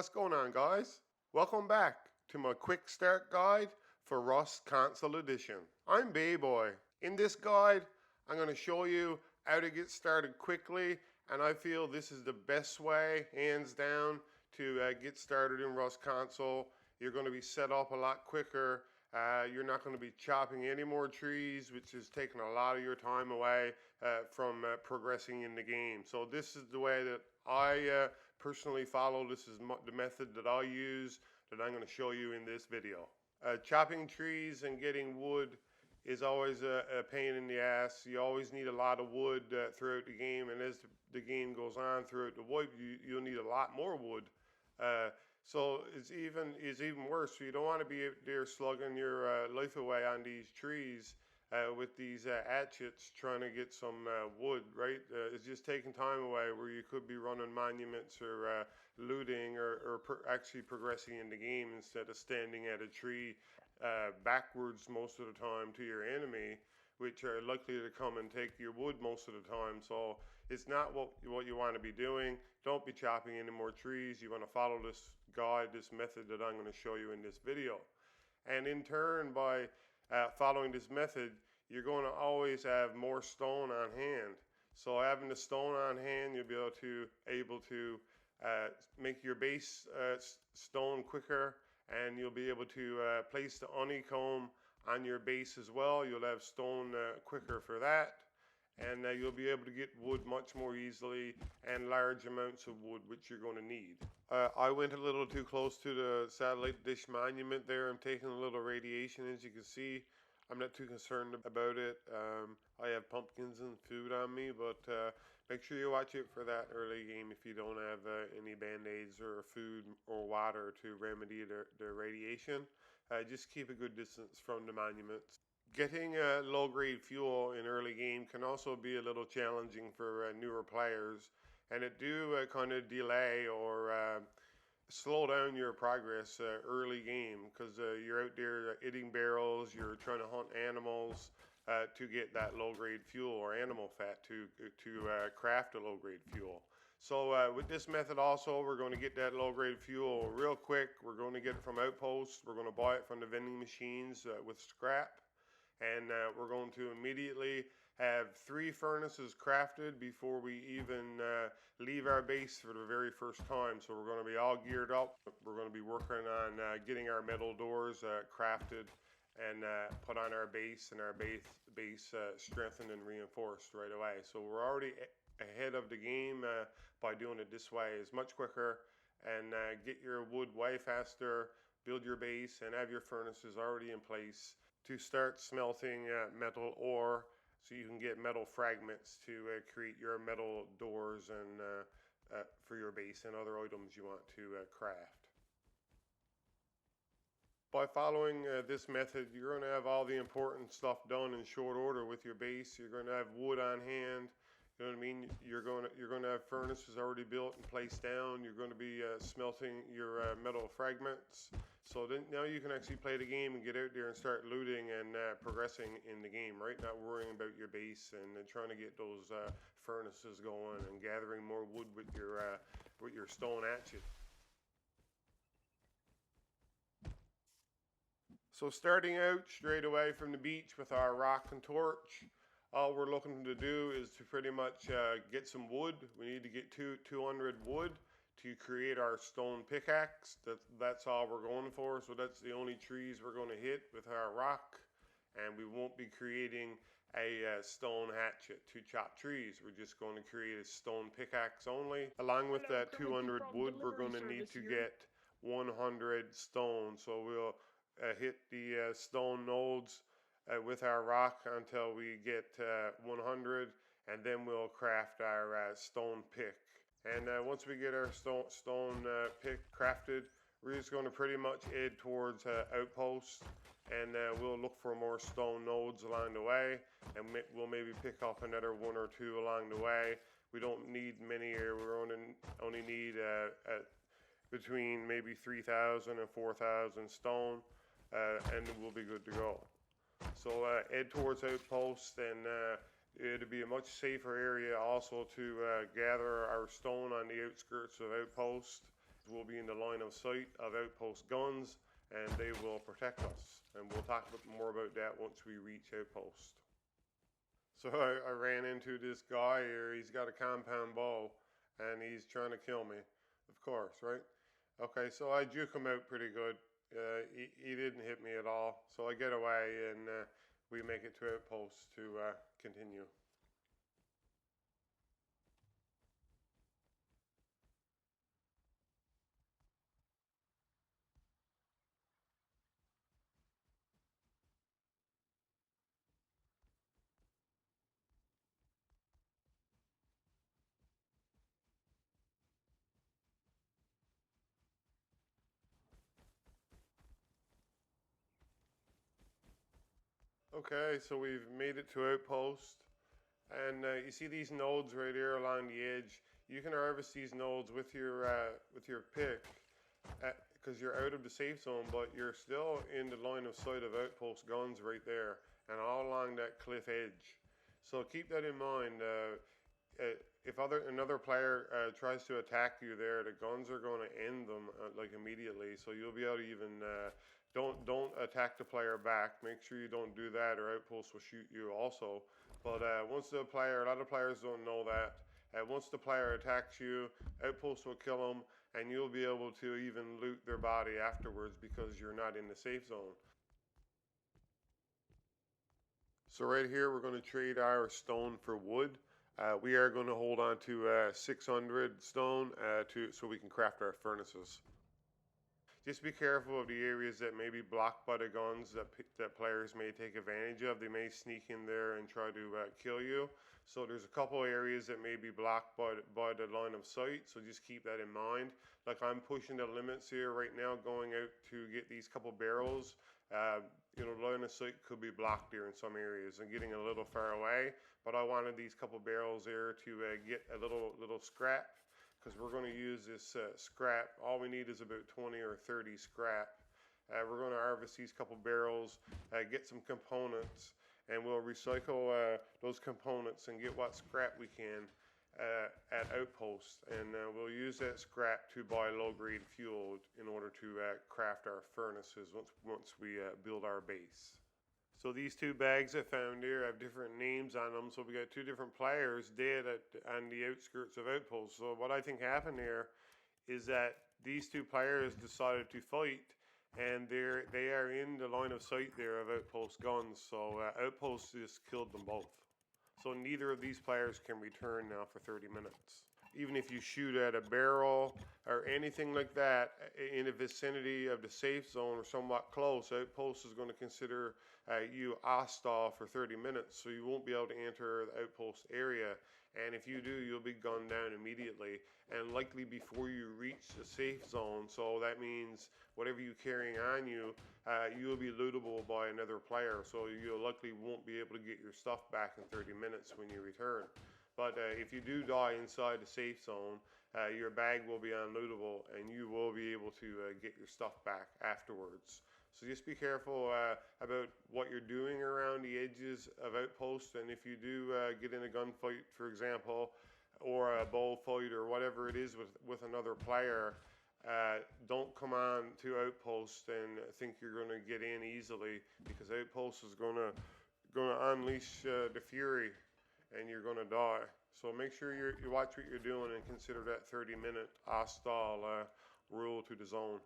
What's going on, guys? Welcome back to my quick start guide for Rust Console Edition. I'm Bayboy. In this guide, I'm going to show you how to get started quickly, and I feel this is the best way, hands down, to get started in Rust Console. You're going to be set up a lot quicker. You're not going to be chopping any more trees, which is taking a lot of your time away from progressing in the game. So this is the way that I personally follow. This is the method that I use that I'm going to show you in this video. Chopping trees and getting wood is always a pain in the ass. You always need a lot of wood throughout the game, and as the game goes on throughout the wood, you'll need a lot more wood. So it's even worse. So you don't want to be out there slugging your life away on these trees with these hatchets trying to get some wood, right? It's just taking time away where you could be running monuments or looting or actually progressing in the game instead of standing at a tree backwards most of the time to your enemy, which are likely to come and take your wood most of the time. So it's not what you want to be doing. Don't be chopping any more trees. You want to follow this guide, this method that I'm going to show you in this video. And in turn, by following this method, you're going to always have more stone on hand. So having the stone on hand, you'll be able to make your base stone quicker, and you'll be able to place the honeycomb on your base as well. You'll have stone quicker for that, and you'll be able to get wood much more easily and large amounts of wood, which you're going to need. I went a little too close to the satellite dish monument there. I'm taking a little radiation, as you can see. I'm not too concerned about it. I have pumpkins and food on me, but make sure you watch it for that early game if you don't have any band-aids or food or water to remedy the radiation. Just keep a good distance from the monuments. Getting low-grade fuel in early game can also be a little challenging for newer players, and it do kind of delay or slow down your progress early game, because you're out there eating barrels, you're trying to hunt animals to get that low-grade fuel or animal fat to craft a low-grade fuel. So with this method also, we're going to get that low-grade fuel real quick. We're going to get it from Outpost. We're going to buy it from the vending machines with scrap. And we're going to immediately have 3 furnaces crafted before we even leave our base for the very first time. So we're going to be all geared up. We're going to be working on getting our metal doors crafted and put on our base, and our base strengthened and reinforced right away. So we're already ahead of the game by doing it this way. It's much quicker, and get your wood way faster, build your base, and have your furnaces already in place to start smelting metal ore, so you can get metal fragments to create your metal doors and for your base and other items you want to craft. By following this method, you're going to have all the important stuff done in short order with your base. You're going to have wood on hand. You know what I mean? You're going to have furnaces already built and placed down. You're going to be smelting your metal fragments. So then now you can actually play the game and get out there and start looting and progressing in the game, right? Not worrying about your base and trying to get those furnaces going and gathering more wood with your stone hatchet. So starting out straight away from the beach with our rock and torch, all we're looking to do is to pretty much get some wood. We need to get 200 wood to create our stone pickaxe. That's all we're going for. So that's the only trees we're going to hit with our rock, and we won't be creating a stone hatchet to chop trees. We're just going to create a stone pickaxe only. Along with that 200 wood, we're going to need to get 100 stone. So we'll hit the stone nodes with our rock until we get 100, and then we'll craft our stone pick. And once we get our stone pick crafted, we're just going to pretty much head towards Outpost, and we'll look for more stone nodes along the way, and we'll maybe pick up another 1 or 2 along the way. We don't need many here. We only need between maybe 3,000 and 4,000 stone, and we'll be good to go. So head towards Outpost, and it'll be a much safer area also to gather our stone on the outskirts of Outpost. will be in the line of sight of Outpost guns, and they will protect us. And we'll talk a bit more about that once we reach Outpost. So I ran into this guy here. He's got a compound bow, and he's trying to kill me, of course, right? Okay, so I juke him out pretty good. He didn't hit me at all, so I get away, and we make it to Outpost to continue. Okay, so we've made it to Outpost, and you see these nodes right here along the edge. You can harvest these nodes with your pick, because you're out of the safe zone, but you're still in the line of sight of Outpost guns right there, and all along that cliff edge. So keep that in mind. If another player tries to attack you there, the guns are going to end them like immediately. So you'll be able to even don't attack the player back. Make sure you don't do that, or Outpost will shoot you also. But once the player, a lot of players don't know that. Once the player attacks you, Outpost will kill them, and you'll be able to even loot their body afterwards because you're not in the safe zone. So right here, we're going to trade our stone for wood. We are going to hold on to 600 stone so we can craft our furnaces. Just be careful of the areas that may be blocked by the guns that players may take advantage of. They may sneak in there and try to kill you. So there's a couple areas that may be blocked by the line of sight, so just keep that in mind. Like I'm pushing the limits here right now, going out to get these couple barrels. Line of sight could be blocked here in some areas and getting a little far away, but I wanted these couple barrels here to get a little scrap, because we're going to use this scrap. All we need is about 20 or 30 scrap. We're going to harvest these couple barrels, get some components, and we'll recycle those components and get what scrap we can at Outpost, and we'll use that scrap to buy low-grade fuel in order to craft our furnaces once we build our base. So these two bags I found here have different names on them, so we got two different players dead on the outskirts of Outpost. So what I think happened here is that these two players decided to fight, and they are in the line of sight there of Outpost guns, so Outpost just killed them both. So neither of these players can return now for 30 minutes. Even if you shoot at a barrel or anything like that in the vicinity of the safe zone or somewhat close, Outpost is going to consider you hostile for 30 minutes, so you won't be able to enter the Outpost area. And if you do, you'll be gunned down immediately, and likely before you reach the safe zone. So that means whatever you're carrying on you, you'll be lootable by another player. So you likely won't be able to get your stuff back in 30 minutes when you return. But if you do die inside the safe zone, your bag will be unlootable, and you will be able to get your stuff back afterwards. So just be careful about what you're doing around the edges of Outpost, and if you do get in a gunfight, for example, or a bullfight or whatever it is with another player, don't come on to Outpost and think you're going to get in easily, because Outpost is going to unleash the fury, and you're going to die. So make sure you watch what you're doing and consider that 30-minute hostile rule to the zone.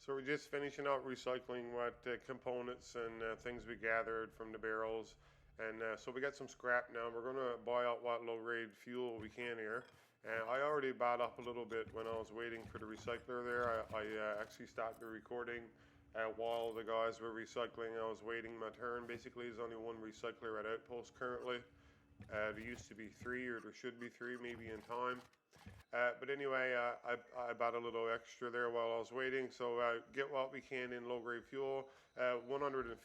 So we're just finishing out recycling what components and things we gathered from the barrels. And so we got some scrap now. We're going to buy out what low-grade fuel we can here. And I already bought up a little bit when I was waiting for the recycler there. I actually stopped the recording while the guys were recycling. I was waiting my turn. Basically, there's only one recycler at Outpost currently. There used to be 3, or there should be 3 maybe in time. But anyway, I bought a little extra there while I was waiting. So get what we can in low-grade fuel. 150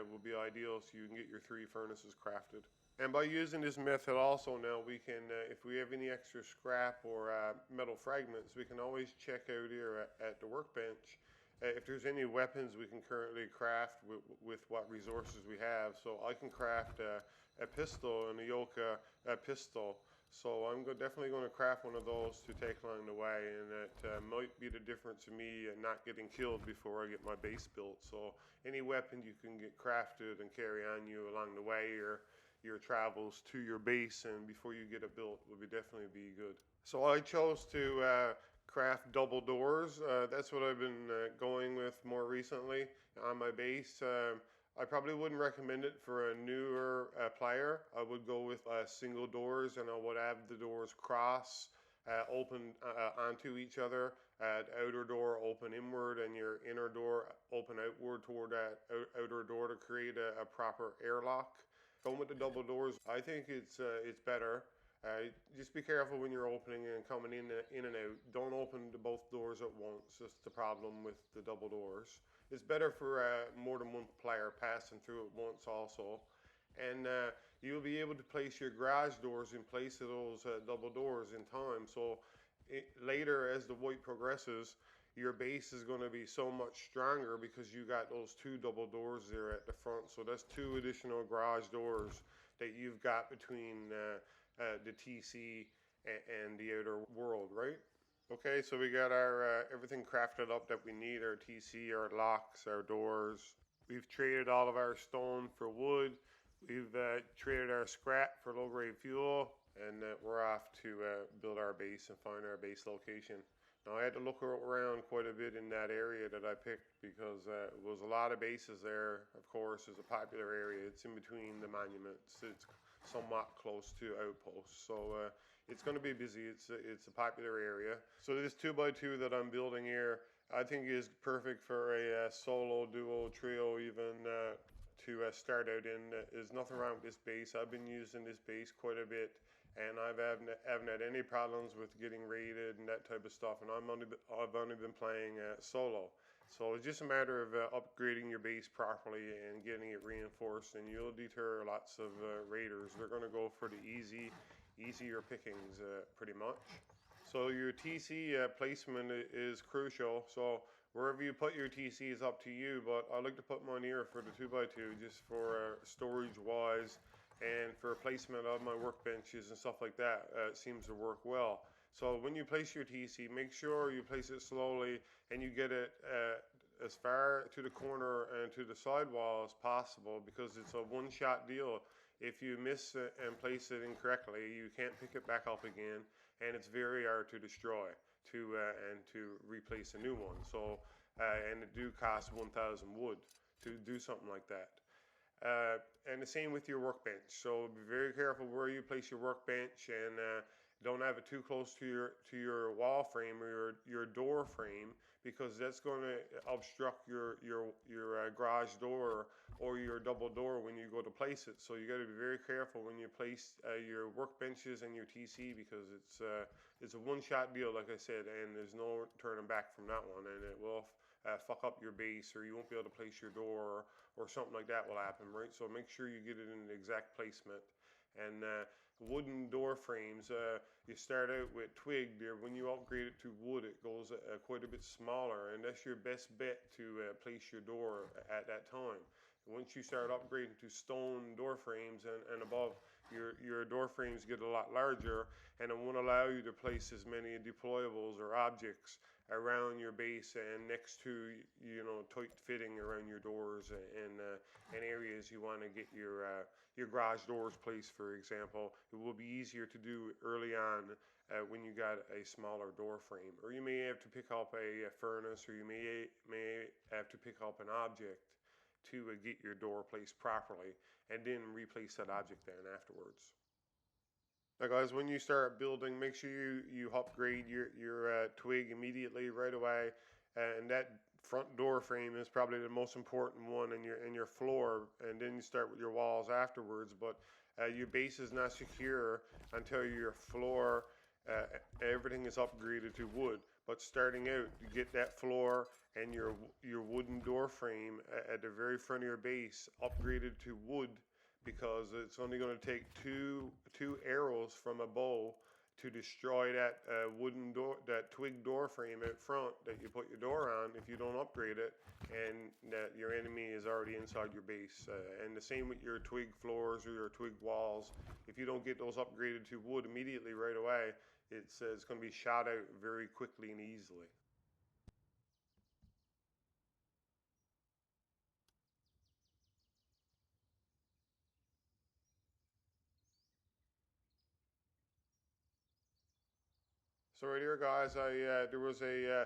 will be ideal, so you can get your 3 furnaces crafted. And by using this method also now, we can, if we have any extra scrap or metal fragments, we can always check out here at the workbench if there's any weapons we can currently craft with what resources we have. So I can craft a pistol and a yoke a pistol. So I'm definitely going to craft one of those to take along the way, and that might be the difference in me not getting killed before I get my base built. So any weapon you can get crafted and carry on you along the way, or your travels to your base and before you get it built would definitely be good. So I chose to craft double doors. That's what I've been going with more recently on my base. I probably wouldn't recommend it for a newer player. I would go with single doors, and I would have the doors cross open onto each other. The outer door open inward and your inner door open outward toward that outer door to create a proper airlock. Going with the double doors, I think it's better. Just be careful when you're opening and coming in and out. Don't open both doors at once. That's the problem with the double doors. It's better for more than one player passing through at once also. And you'll be able to place your garage doors in place of those double doors in time. So later, as the weight progresses, your base is going to be so much stronger because you got those two double doors there at the front. So that's two additional garage doors that you've got between the TC and the outer world, right? Okay, so we got our everything crafted up that we need, our TC, our locks, our doors. We've traded all of our stone for wood. We've traded our scrap for low-grade fuel, and we're off to build our base and find our base location. Now, I had to look around quite a bit in that area that I picked because there was a lot of bases there. Of course, it's a popular area. It's in between the monuments. It's somewhat close to Outpost, so it's going to be busy. It's a popular area. So this 2x2 that I'm building here, I think is perfect for a solo, duo, trio, even to start out in. There's nothing wrong with this base. I've been using this base quite a bit, and I haven't had any problems with getting raided and that type of stuff. And I've only been playing solo. So it's just a matter of upgrading your base properly and getting it reinforced, and you'll deter lots of raiders. They're going to go for the easier pickings pretty much. So your TC placement is crucial. So wherever you put your TC is up to you, but I like to put mine here for the 2x2 just for storage wise and for placement of my workbenches and stuff like that. It seems to work well. So when you place your TC, make sure you place it slowly and you get it as far to the corner and to the side wall as possible, because it's a one-shot deal. If you miss it and place it incorrectly, you can't pick it back up again, and it's very hard to destroy and to replace a new one. So and it do cost 1,000 wood to do something like that. And the same with your workbench. So be very careful where you place your workbench, and don't have it too close to your wall frame or your door frame, because that's going to obstruct your garage door or your double door when you go to place it. So you got to be very careful when you place your workbenches and your TC, because it's a one-shot deal, like I said, and there's no turning back from that one, and it will fuck up your base, or you won't be able to place your door, or something like that will happen, right? So make sure you get it in the exact placement. And wooden door frames, you start out with twig there. When you upgrade it to wood, it goes quite a bit smaller, and that's your best bet to place your door at that time. Once you start upgrading to stone door frames and above, your door frames get a lot larger, and it won't allow you to place as many deployables or objects around your base and next to, tight fitting around your doors and areas you want to get your garage doors placed, for example. It will be easier to do early on when you got a smaller door frame, or you may have to pick up a furnace, or you may have to pick up an object to get your door placed properly, and then replace that object then afterwards. Now guys, when you start building, make sure you upgrade your twig immediately right away, and that front door frame is probably the most important one in your floor, and then you start with your walls afterwards. But your base is not secure until your floor, everything is upgraded to wood. But starting out, you get that floor and your wooden door frame at the very front of your base upgraded to wood, because it's only going to take two arrows from a bow to destroy that wooden door, that twig door frame out front that you put your door on if you don't upgrade it, and that your enemy is already inside your base. And the same with your twig floors or your twig walls. If you don't get those upgraded to wood immediately right away, it's going to be shot out very quickly and easily. So right here, guys, there was a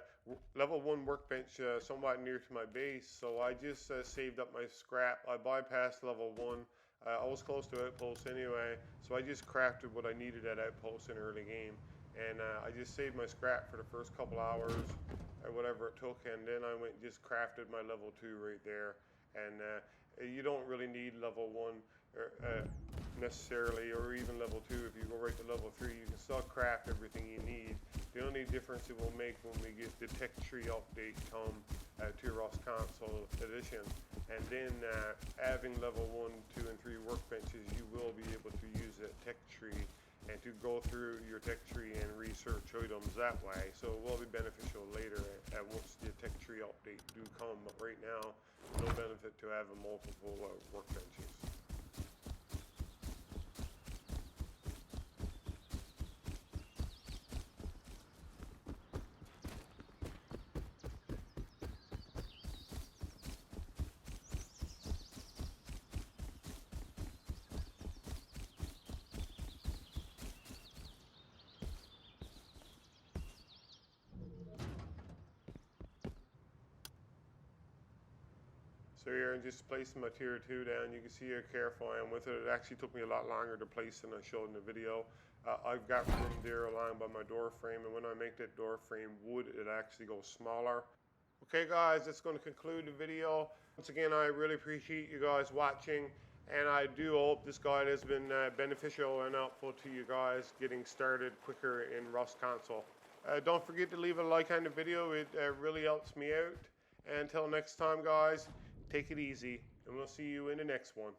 level 1 workbench somewhat near to my base, so I just saved up my scrap. I bypassed level 1. I was close to Outpost anyway, so I just crafted what I needed at Outpost in early game, and I just saved my scrap for the first couple hours or whatever it took, and then I went and just crafted my level 2 right there. And you don't really need level 1 necessarily, or even level 2. If you go right to level 3, you can still craft everything you need. The only difference it will make when we get the tech tree update come to Rust Console Edition, and then having level 1, 2, and 3 workbenches, you will be able to use that tech tree and to go through your tech tree and research items that way. So it will be beneficial later once the tech tree update do come, but right now no benefit to having multiple workbenches. So here I'm just placing my tier 2 down. You can see how careful I am with it. It actually took me a lot longer to place than I showed in the video. I've got room there aligned by my door frame, and when I make that door frame wood, it actually goes smaller. Okay guys, that's going to conclude the video. Once again, I really appreciate you guys watching, and I do hope this guide has been beneficial and helpful to you guys getting started quicker in Rust Console. Don't forget to leave a like on the video. It really helps me out. And until next time guys, take it easy, and we'll see you in the next one.